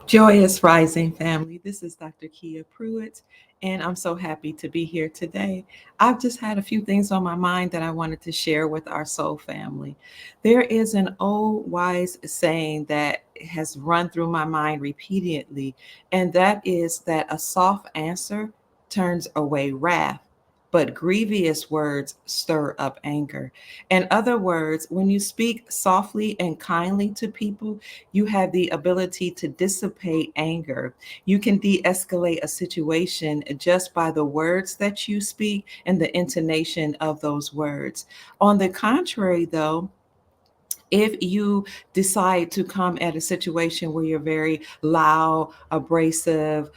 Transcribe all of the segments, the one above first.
Joyous Rising family. This is Dr. Kia Pruitt, and I'm so happy to be here today. I've just had a few things on my mind that I wanted to share with our soul family. There is an old wise saying that has run through my mind repeatedly, and that is that a soft answer turns away wrath. But grievous words stir up anger. In other words, when you speak softly and kindly to people, you have the ability to dissipate anger. You can de escalate a situation just by the words that you speak and the intonation of those words. On the contrary, though, if you decide to come at a situation where you're very loud, abrasive,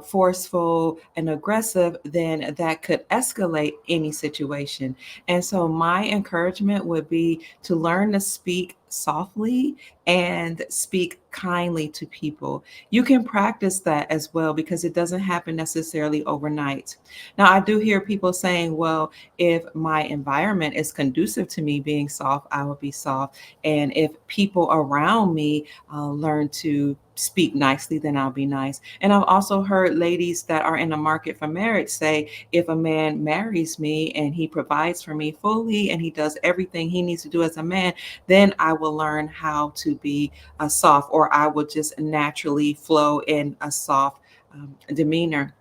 forceful, and aggressive, then that could escalate any situation. And so, my encouragement would be to learn to speak softly and speak kindly to people. You can practice that as well because it doesn't happen necessarily overnight. Now, I do hear people saying, well, if my environment is conducive to me being soft, I will be soft. And if people around me learn to speak nicely, then I'll be nice. And I've also heard ladies that are in the market for marriage say, if a man marries me and he provides for me fully and he does everything he needs to do as a man, then I will learn how to be soft, or I will just naturally flow in a soft demeanor.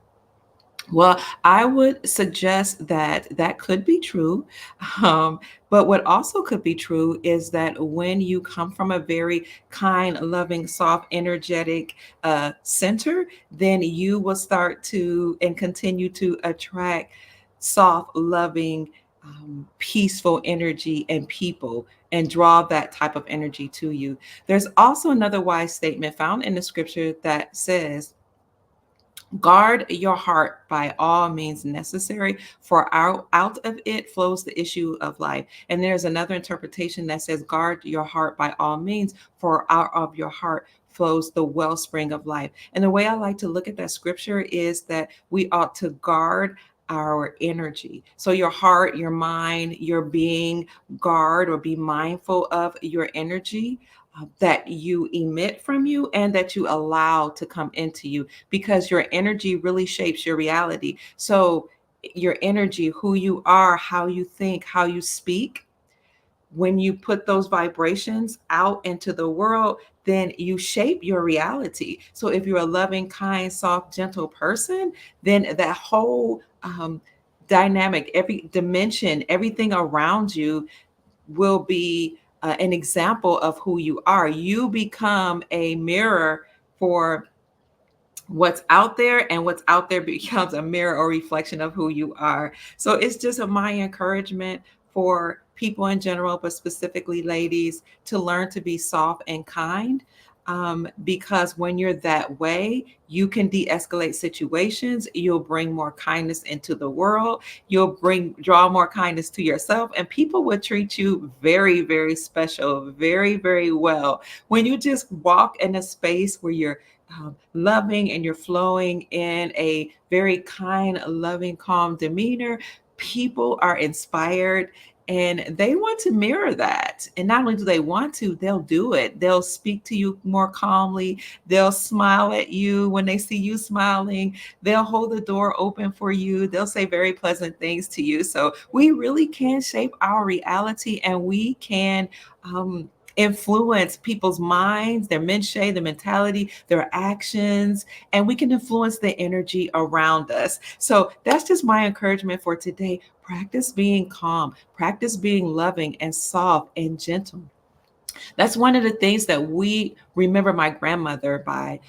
Well, I would suggest that that could be true. Um, but what also could be true is that when you come from a very kind, loving, soft, energetic center, then you will start to and continue to attract soft, loving, peaceful energy and people and draw that type of energy to you. There's also another wise statement found in the scripture that says, guard your heart by all means necessary, for out of it flows the issue of life. And there's another interpretation that says, guard your heart by all means, for out of your heart flows the wellspring of life. And the way I like to look at that scripture is that we ought to guard our energy. So your heart, your mind, your being, guard or be mindful of your energy that you emit from you and that you allow to come into you, because your energy really shapes your reality. So, your energy, who you are, how you think, how you speak, when you put those vibrations out into the world, then you shape your reality. So, if you're a loving, kind, soft, gentle person, then that whole dynamic, every dimension, everything around you will be an example of who you are. You become a mirror for what's out there, and what's out there becomes a mirror or reflection of who you are. So it's just my encouragement for people in general, but specifically ladies, to learn to be soft and kind. Because when you're that way, you can de-escalate situations. You'll bring more kindness into the world. You'll draw more kindness to yourself, and people will treat you very, very special, very, very well. When you just walk in a space where you're loving and you're flowing in a very kind, loving, calm demeanor, people are inspired and they want to mirror that. And not only do they want to, they'll do it. They'll speak to you more calmly. They'll smile at you when they see you smiling. They'll hold the door open for you. They'll say very pleasant things to you. So we really can shape our reality, and we can influence people's minds, their menche, their mentality, their actions, and we can influence the energy around us. So that's just my encouragement for today. Practice being calm, practice being loving and soft and gentle. That's one of the things that we remember my grandmother by.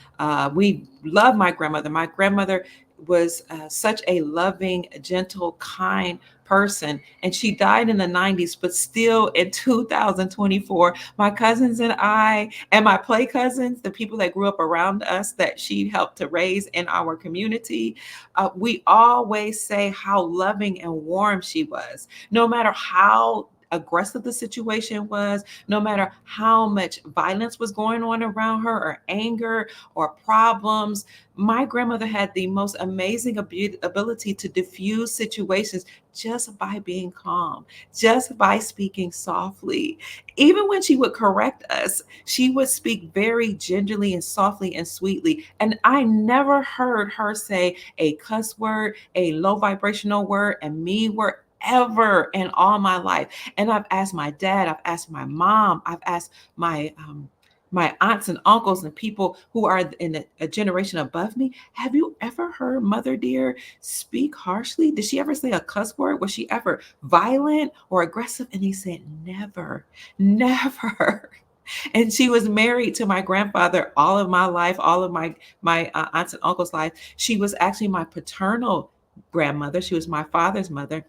We love my grandmother. My grandmother was such a loving, gentle, kind person, and she died in the 90s, but still in 2024, my cousins and I, and my play cousins, the people that grew up around us that she helped to raise in our community, we always say how loving and warm she was. No matter how aggressive the situation was, no matter how much violence was going on around her, or anger, or problems, my grandmother had the most amazing ability to diffuse situations just by being calm, just by speaking softly. Even when she would correct us, she would speak very gingerly and softly and sweetly. And I never heard her say a cuss word, a low vibrational word, a mean word ever in all my life. And I've asked my dad, I've asked my mom, I've asked my aunts and uncles and people who are in a generation above me, have you ever heard Mother Dear speak harshly? Did she ever say a cuss word? Was she ever violent or aggressive? And they said, never, never. And she was married to my grandfather all of my life, all of my aunts and uncles' life. She was actually my paternal grandmother. She was my father's mother.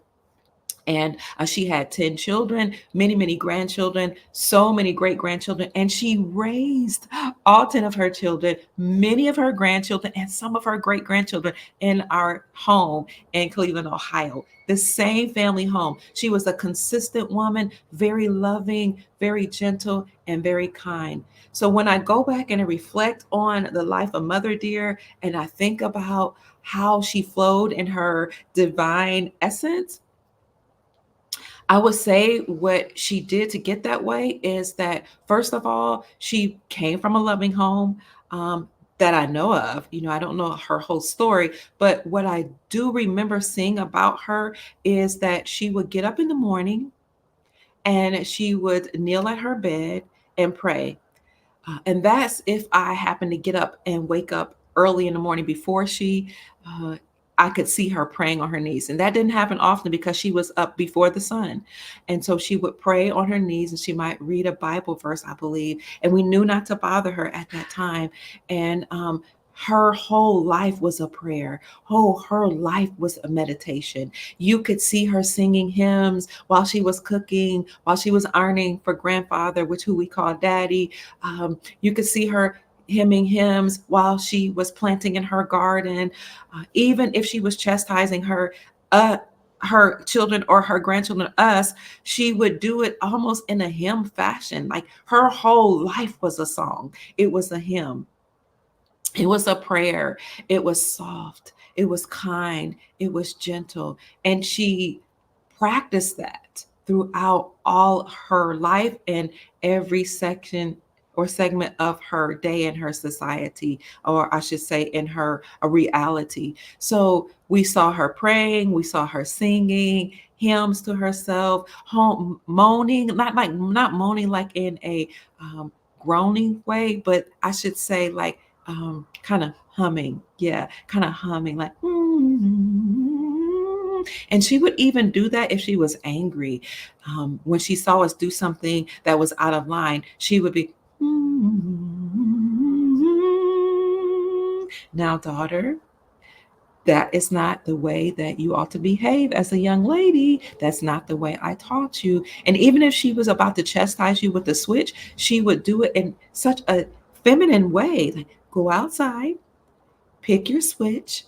And she had 10 children, many, many grandchildren, so many great grandchildren. And she raised all 10 of her children, many of her grandchildren, and some of her great grandchildren in our home in Cleveland, Ohio. The same family home. She was a consistent woman, very loving, very gentle, and very kind. So when I go back and I reflect on the life of Mother Dear, and I think about how she flowed in her divine essence, I would say what she did to get that way is that, first of all, she came from a loving home, that I know of. I don't know her whole story, but what I do remember seeing about her is that she would get up in the morning and she would kneel at her bed and pray. And that's if I happen to get up and wake up early in the morning before she, uh, I could see her praying on her knees. And that didn't happen often because she was up before the sun. And so she would pray on her knees and she might read a Bible verse, I believe. And we knew not to bother her at that time. And her whole life was a prayer. Oh, her life was a meditation. You could see her singing hymns while she was cooking, while she was ironing for grandfather, which who we call daddy. You could see her hymning hymns while she was planting in her garden. Even if she was chastising uh, her children or her grandchildren, us, she would do it almost in a hymn fashion. Like her whole life was a song. It was a hymn. It was a prayer. It was soft. It was kind. It was gentle. And she practiced that throughout all her life and every section or segment of her day in her society, or I should say, in her reality. So we saw her praying, we saw her singing hymns to herself, moaning, not moaning like in a groaning way, but I should say like kind of humming. Yeah, kind of humming like, and she would even do that if she was angry. When she saw us do something that was out of line, she would be, now, daughter, that is not the way that you ought to behave as a young lady. That's not the way I taught you. And even if she was about to chastise you with the switch, she would do it in such a feminine way. Like, go outside, pick your switch,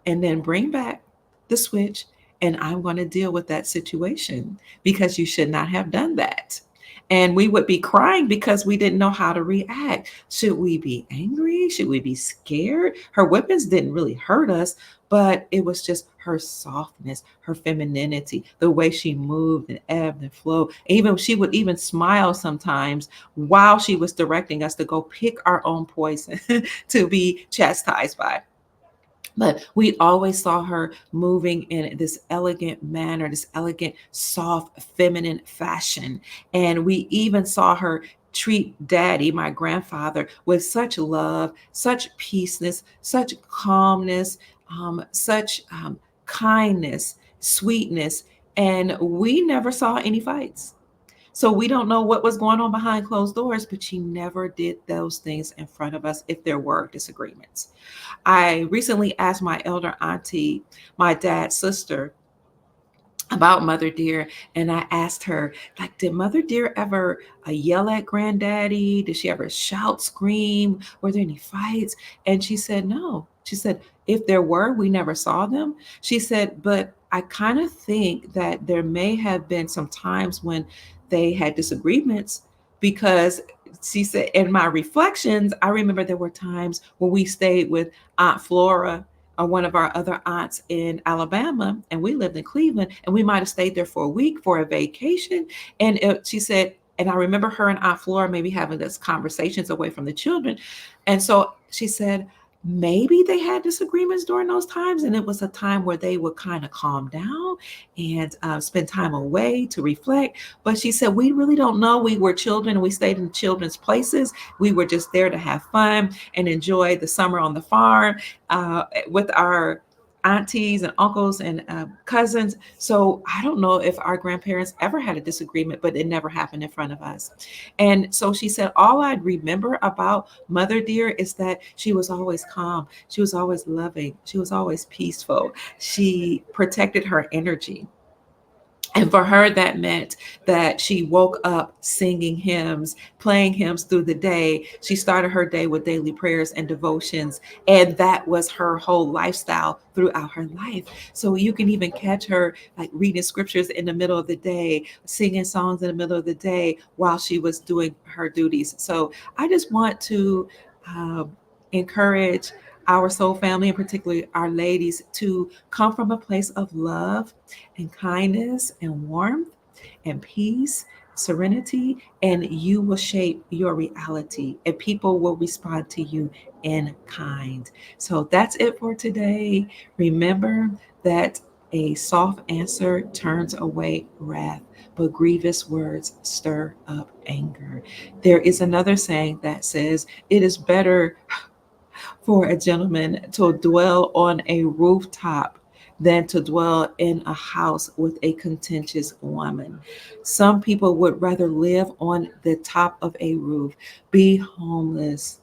and then bring back the switch. And I'm going to deal with that situation because you should not have done that. And we would be crying because we didn't know how to react. Should we be angry? Should we be scared? Her weapons didn't really hurt us, but it was just her softness, her femininity, the way she moved and ebbed and flowed. Even she would even smile sometimes while she was directing us to go pick our own poison to be chastised by. But we always saw her moving in this elegant manner, this elegant, soft, feminine fashion. And we even saw her treat daddy, my grandfather, with such love, such peaceness, such calmness, such kindness, sweetness. And we never saw any fights. So we don't know what was going on behind closed doors, but she never did those things in front of us if there were disagreements. I recently asked my elder auntie, my dad's sister, about Mother Dear, and I asked her, like, did Mother Dear ever yell at Granddaddy? Did she ever shout, scream? Were there any fights? And she said no. She said if there were, we never saw them. She said, but I kind of think that there may have been some times when they had disagreements because she said, in my reflections, I remember there were times when we stayed with Aunt Flora or one of our other aunts in Alabama, and we lived in Cleveland, and we might have stayed there for a week for a vacation. And she said, and I remember her and Aunt Flora maybe having this conversations away from the children. And so she said, maybe they had disagreements during those times, and it was a time where they would kind of calm down and spend time away to reflect. But she said, we really don't know. We were children, we stayed in children's places. We were just there to have fun and enjoy the summer on the farm with our aunties and uncles and cousins. So I don't know if our grandparents ever had a disagreement, but it never happened in front of us. And so she said, all I remember about Mother Dear is that she was always calm. She was always loving. She was always peaceful. She protected her energy. And for her, that meant that she woke up singing hymns, playing hymns through the day. She started her day with daily prayers and devotions. And that was her whole lifestyle throughout her life. So you can even catch her like reading scriptures in the middle of the day, singing songs in the middle of the day while she was doing her duties. So I just want to encourage our soul family, and particularly our ladies, to come from a place of love and kindness and warmth and peace, serenity, and you will shape your reality and people will respond to you in kind. So that's it for today. Remember that a soft answer turns away wrath, but grievous words stir up anger. There is another saying that says, it is better for a gentleman to dwell on a rooftop than to dwell in a house with a contentious woman. Some people would rather live on the top of a roof, be homeless,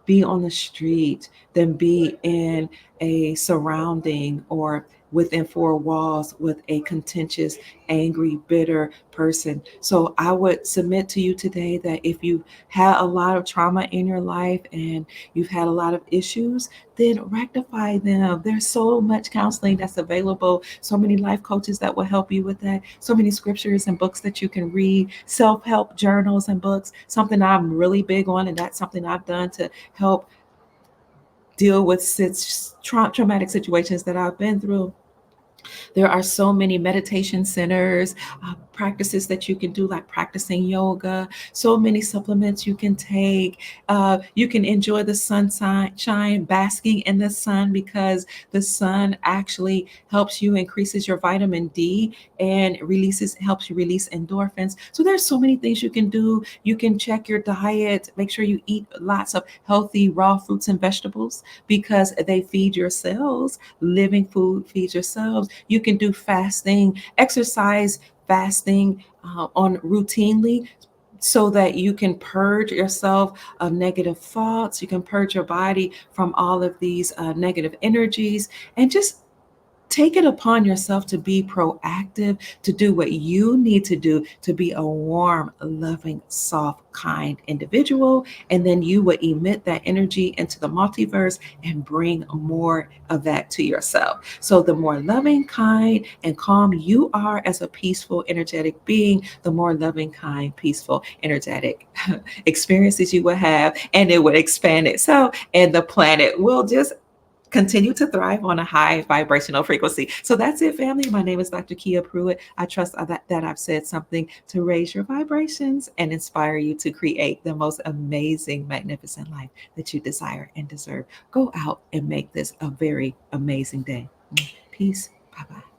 be on the street than be in a surrounding or within four walls with a contentious, angry, bitter person. So I would submit to you today that if you had a lot of trauma in your life and you've had a lot of issues, then rectify them. There's so much counseling that's available, so many life coaches that will help you with that, so many scriptures and books that you can read, self-help journals and books, something I'm really big on, and that's something I've done to help deal with traumatic situations that I've been through. There are so many meditation centers, practices that you can do, like practicing yoga, so many supplements you can take. You can enjoy the sunshine, basking in the sun, because the sun actually helps you, increases your vitamin D and helps you release endorphins. So there's so many things you can do. You can check your diet, make sure you eat lots of healthy raw fruits and vegetables because they feed your cells. Living food feeds your cells. You can do fasting, exercise fasting on routinely so that you can purge yourself of negative thoughts. You can purge your body from all of these negative energies and just take it upon yourself to be proactive, to do what you need to do to be a warm, loving, soft, kind individual. And then you will emit that energy into the multiverse and bring more of that to yourself. So the more loving, kind, and calm you are as a peaceful, energetic being, the more loving, kind, peaceful, energetic experiences you will have, and it will expand itself, and the planet will just continue to thrive on a high vibrational frequency. So that's it, family. My name is Dr. Kia Pruitt. I trust that I've said something to raise your vibrations and inspire you to create the most amazing, magnificent life that you desire and deserve. Go out and make this a very amazing day. Peace. Bye bye.